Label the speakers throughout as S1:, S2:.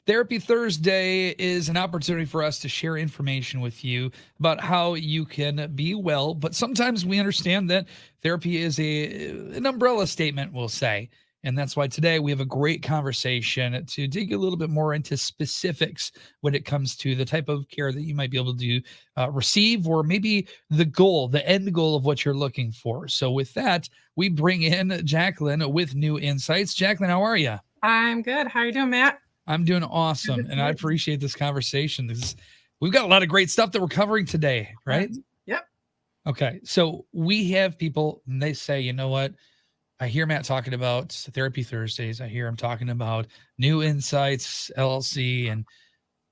S1: Therapy Thursday is an opportunity for us to share information with you about how you can be well. But sometimes we understand that therapy is an umbrella statement, we'll say. And that's why today we have a great conversation to dig a little bit more into specifics when it comes to the type of care that you might be able to receive, or maybe the end goal of what you're looking for. So with that, we bring in Jacqueline with new insights. Jacqueline, how are you?
S2: I'm good. How are you doing, Matt?
S1: I'm doing awesome, and I appreciate this conversation. We've got a lot of great stuff that we're covering today, right?
S2: Yep.
S1: Okay, so we have people, and they say, you know what? I hear Matt talking about Therapy Thursdays. I hear him talking about New Insights, LLC, and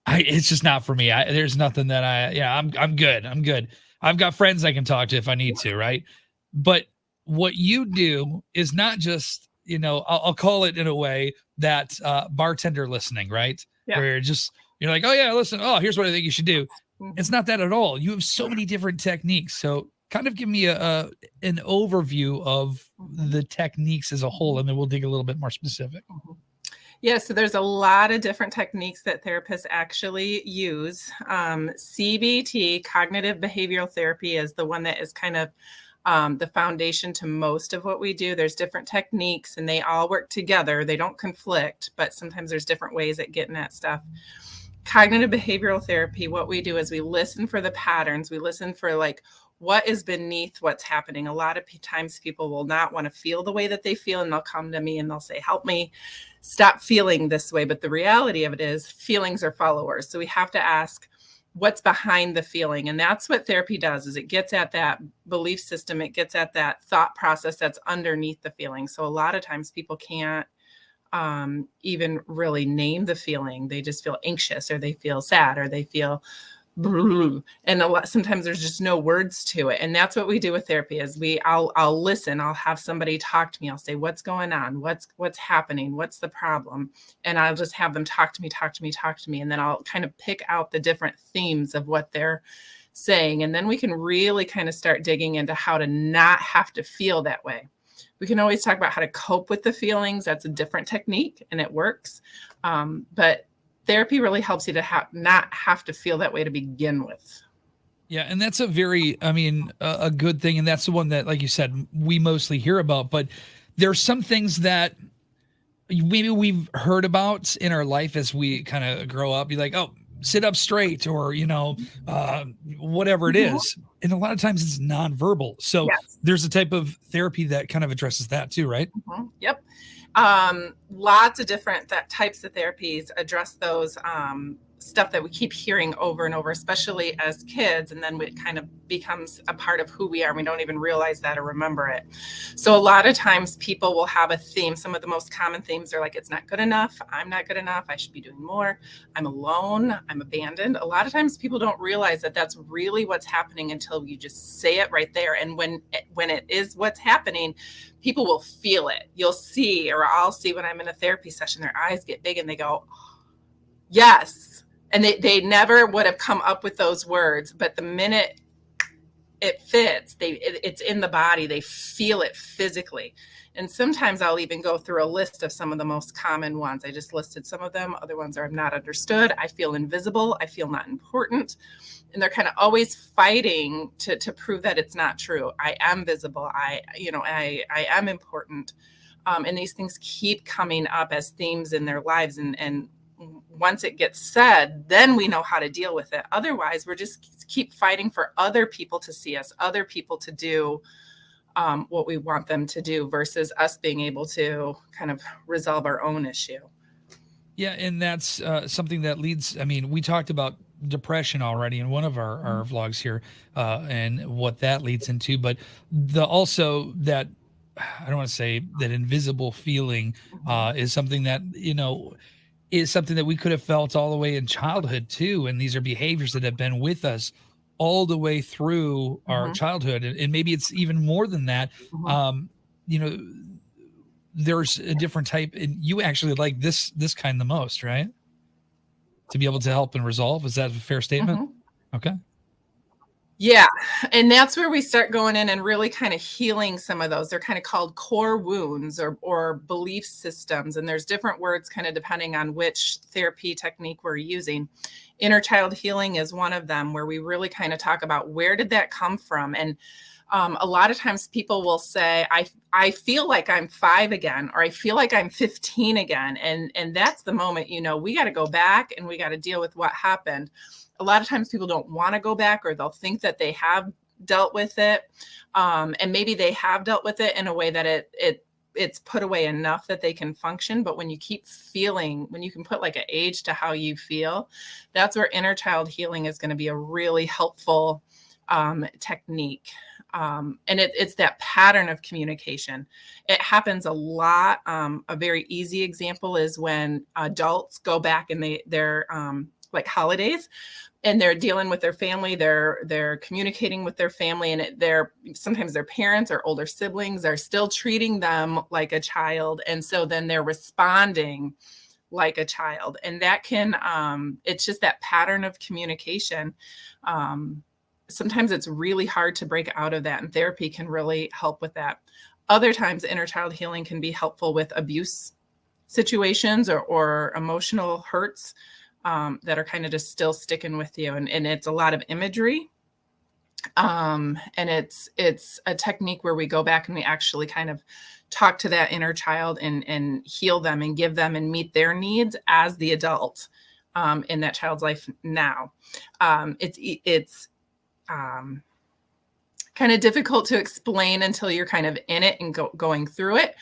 S1: it's just not for me. There's nothing that I'm good. I'm good. I've got friends I can talk to if I need to, right? But what you do is not just, I'll call it in a way that bartender listening, right?
S2: Yeah.
S1: Where you're like, oh yeah, listen, oh, here's what I think you should do.
S2: Mm-hmm.
S1: It's not that at all. You have so many different techniques. So kind of give me an overview of the techniques as a whole, and then we'll dig a little bit more specific.
S2: Yeah, so there's a lot of different techniques that therapists actually use. CBT, cognitive behavioral therapy, is the one that is kind of the foundation to most of what we do. There's different techniques and they all work together. They don't conflict, but sometimes there's different ways at getting at stuff. Cognitive behavioral therapy, what we do is we listen for the patterns. We listen for what is beneath what's happening. A lot of times people will not want to feel the way that they feel, and they'll come to me and they'll say, help me stop feeling this way. But the reality of it is feelings are followers. So we have to ask what's behind the feeling. And that's what therapy does, is it gets at that belief system. It gets at that thought process that's underneath the feeling. So a lot of times people can't even really name the feeling. They just feel anxious, or they feel sad, or they feel and sometimes there's just no words to it. And that's what we do with therapy is I'll listen. I'll have somebody talk to me. I'll say, what's going on? What's happening? What's the problem? And I'll just have them talk to me. And then I'll kind of pick out the different themes of what they're saying. And then we can really kind of start digging into how to not have to feel that way. We can always talk about how to cope with the feelings. That's a different technique and it works. But therapy really helps you to not have to feel that way to begin with.
S1: Yeah. And that's a good thing. And that's the one that, like you said, we mostly hear about, but there's some things that maybe we've heard about in our life as we kind of grow up. You're like, oh, sit up straight, or, whatever it is. And a lot of times it's nonverbal. So yes, there's a type of therapy that kind of addresses that too, right?
S2: Mm-hmm. Yep. Lots of different types of therapies address those stuff that we keep hearing over and over, especially as kids. And then it kind of becomes a part of who we are. We don't even realize that or remember it. So a lot of times people will have a theme. Some of the most common themes are like, it's not good enough. I'm not good enough. I should be doing more. I'm alone. I'm abandoned. A lot of times people don't realize that that's really what's happening until you just say it right there. And when it is what's happening, people will feel it. You'll see, or I'll see when I'm in a therapy session, their eyes get big and they go, yes. And they never would have come up with those words, but the minute it fits, it's in the body. They feel it physically. And sometimes I'll even go through a list of some of the most common ones. I just listed some of them. Other ones are, I'm not understood. I feel invisible. I feel not important. And they're kind of always fighting to prove that it's not true. I am visible. I am important. And these things keep coming up as themes in their lives. And once it gets said, then we know how to deal with it. Otherwise, we're just keep fighting for other people to see us, other people to do what we want them to do, versus us being able to kind of resolve our own issue.
S1: Yeah, and that's something that leads, we talked about depression already in one of our vlogs here, and what that leads into, but also that, I don't want to say that invisible feeling is something that, is something that we could have felt all the way in childhood too. And these are behaviors that have been with us all the way through our childhood. And maybe it's even more than that. There's a different type, and you actually like this kind the most, right? To be able to help and resolve. Is that a fair statement? Okay.
S2: Yeah. And that's where we start going in and really kind of healing some of those. They're kind of called core wounds or belief systems. And there's different words kind of depending on which therapy technique we're using. Inner child healing is one of them, where we really kind of talk about where did that come from. And a lot of times people will say, I feel like I'm 5 again, or I feel like I'm 15 again. And that's the moment, we got to go back and we got to deal with what happened. A lot of times people don't want to go back, or they'll think that they have dealt with it. And maybe they have dealt with it in a way that it's put away enough that they can function. But when you keep feeling, when you can put like an age to how you feel, that's where inner child healing is going to be a really helpful technique. And it's that pattern of communication. It happens a lot. A very easy example is when adults go back and they're like holidays, and they're dealing with their family, they're communicating with their family, and sometimes their parents or older siblings are still treating them like a child, and so then they're responding like a child, and that can it's just that pattern of communication. Sometimes it's really hard to break out of that, and therapy can really help with that. Other times, inner child healing can be helpful with abuse situations or emotional hurts that are kind of just still sticking with you. And it's a lot of imagery. And it's a technique where we go back and we actually kind of talk to that inner child and heal them and give them and meet their needs as the adult in that child's life now. It's kind of difficult to explain until you're kind of in it and going through it.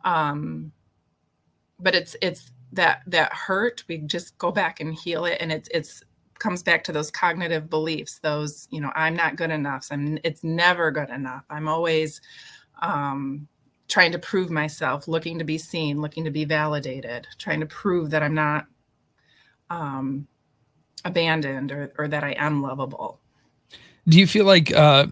S2: But it's that hurt, we just go back and heal it. And it's comes back to those cognitive beliefs, those, I'm not good enough. It's never good enough. I'm always trying to prove myself, looking to be seen, looking to be validated, trying to prove that I'm not abandoned or that I am lovable.
S1: Do you feel like, I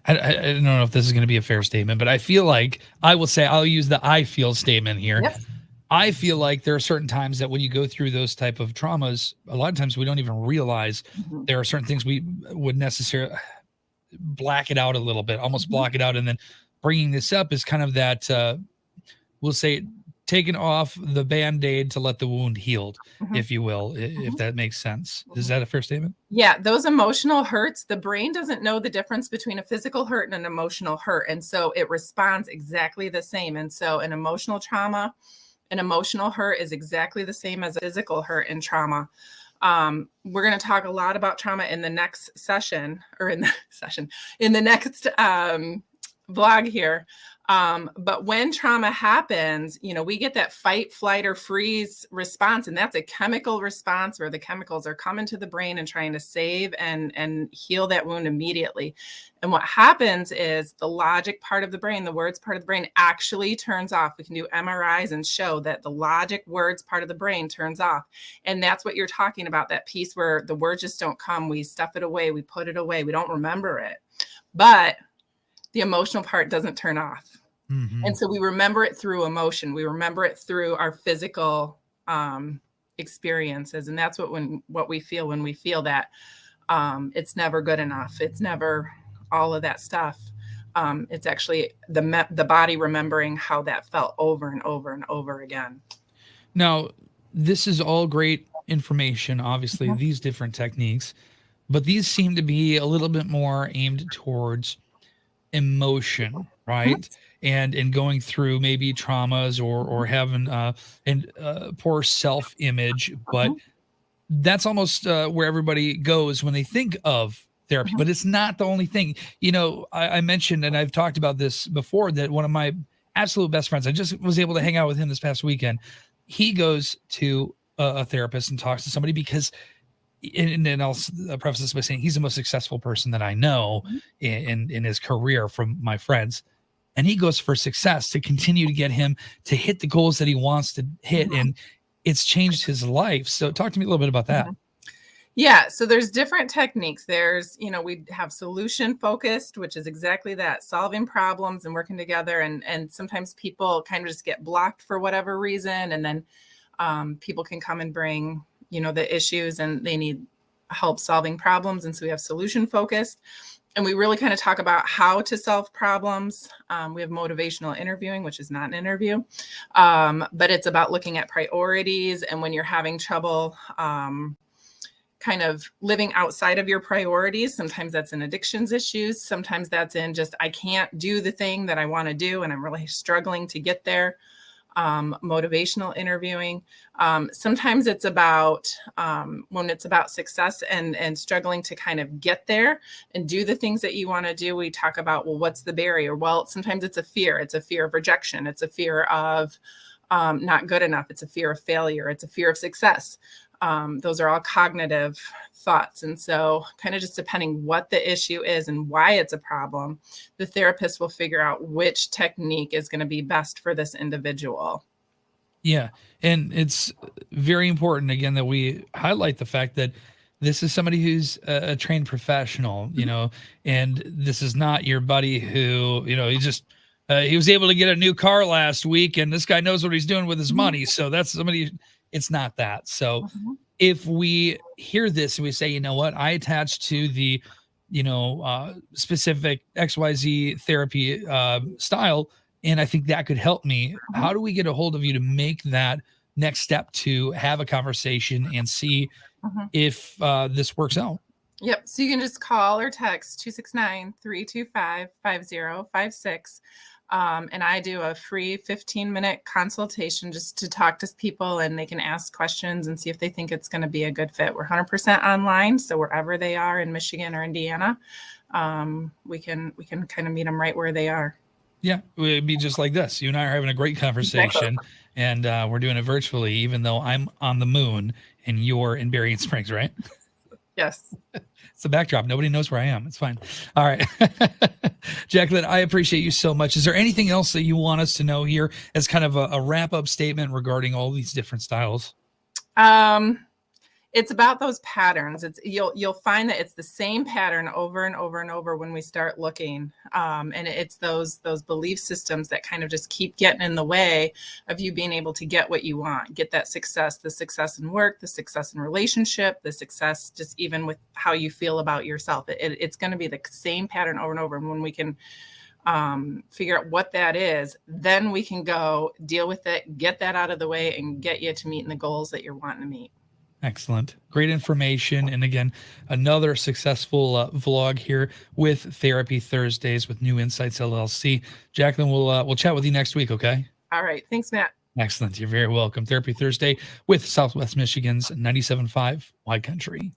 S1: don't know if this is going to be a fair statement, but I feel like I'll use the I feel statement here.
S2: Yep.
S1: I feel like there are certain times that when you go through those type of traumas, a lot of times we don't even realize there are certain things we would necessarily black it out a little bit, almost block it out. And then bringing this up is kind of that, we'll say, taking off the Band-Aid to let the wound healed, if you will, if that makes sense. Is that a fair statement?
S2: Yeah, those emotional hurts, the brain doesn't know the difference between a physical hurt and an emotional hurt. And so it responds exactly the same. And so an emotional trauma, an emotional hurt is exactly the same as a physical hurt and trauma. We're going to talk a lot about trauma in the next session, or in the next vlog here. But when trauma happens, we get that fight, flight, or freeze response. And that's a chemical response where the chemicals are coming to the brain and trying to save and heal that wound immediately. And what happens is the logic part of the brain, the words part of the brain actually turns off. We can do MRIs and show that the logic words part of the brain turns off. And that's what you're talking about, that piece where the words just don't come. We stuff it away. We put it away. We don't remember it. But the emotional part doesn't turn off. And so we remember it through emotion. We remember it through our physical experiences. And that's what we feel when we feel that it's never good enough. It's never all of that stuff. It's actually the body remembering how that felt over and over and over again.
S1: Now, this is all great information, obviously, these different techniques, but these seem to be a little bit more aimed towards emotion, right? And going through maybe traumas or having poor self-image, but that's almost where everybody goes when they think of therapy. But it's not the only thing. I mentioned, and I've talked about this before, that one of my absolute best friends, I just was able to hang out with him this past weekend. He goes to a therapist and talks to somebody because, and I'll preface this by saying he's the most successful person that I know in his career from my friends. And he goes for success to continue to get him to hit the goals that he wants to hit. And it's changed his life. So talk to me a little bit about that.
S2: Yeah. So there's different techniques. There's, we have solution focused, which is exactly that, solving problems and working together. And sometimes people kind of just get blocked for whatever reason. And then people can come and bring, the issues, and they need help solving problems. And so we have solution focused. And we really kind of talk about how to solve problems. We have motivational interviewing, which is not an interview, but it's about looking at priorities. And when you're having trouble kind of living outside of your priorities, sometimes that's in addictions issues. Sometimes that's in just, I can't do the thing that I want to do, and I'm really struggling to get there. Motivational interviewing. Sometimes it's about when it's about success and struggling to kind of get there and do the things that you want to do. We talk about, well, what's the barrier? Well, sometimes it's a fear. It's a fear of rejection. It's a fear of not good enough. It's a fear of failure. It's a fear of success. Those are all cognitive thoughts. And so kind of just depending what the issue is and why it's a problem, the therapist will figure out which technique is going to be best for this individual.
S1: Yeah. And it's very important, again, that we highlight the fact that this is somebody who's a trained professional, you know, and this is not your buddy who, you know, he was able to get a new car last week and this guy knows what he's doing with his money. So that's somebody, it's not that. So if we hear this and we say, you know what, I attach to the, you know, specific XYZ therapy style, and I think that could help me, how do we get a hold of you to make that next step to have a conversation and see if this works out?
S2: Yep. So you can just call or text 269-325-5056. And I do a free 15-minute consultation just to talk to people, and they can ask questions and see if they think it's going to be a good fit. We're 100% online. So wherever they are in Michigan or Indiana, we can kind of meet them right where they are.
S1: Yeah, it would be just like this. You and I are having a great conversation, and we're doing it virtually, even though I'm on the moon and you're in Berrien Springs, right?
S2: Yes.
S1: It's the backdrop. Nobody knows where I am. It's fine. All right. Jacqueline, I appreciate you so much. Is there anything else that you want us to know here as kind of a wrap-up statement regarding all these different styles?
S2: It's about those patterns. You'll find that it's the same pattern over and over and over when we start looking. And it's those belief systems that kind of just keep getting in the way of you being able to get what you want, get that success, the success in work, the success in relationship, the success just even with how you feel about yourself. It's going to be the same pattern over and over. And when we can figure out what that is, then we can go deal with it, get that out of the way, and get you to meeting the goals that you're wanting to meet.
S1: Excellent. Great information. And again, another successful vlog here with Therapy Thursdays with New Insights LLC. Jacqueline, we'll chat with you next week. Okay.
S2: All right. Thanks, Matt.
S1: Excellent. You're very welcome. Therapy Thursday with Southwest Michigan's 97.5 Wide Country.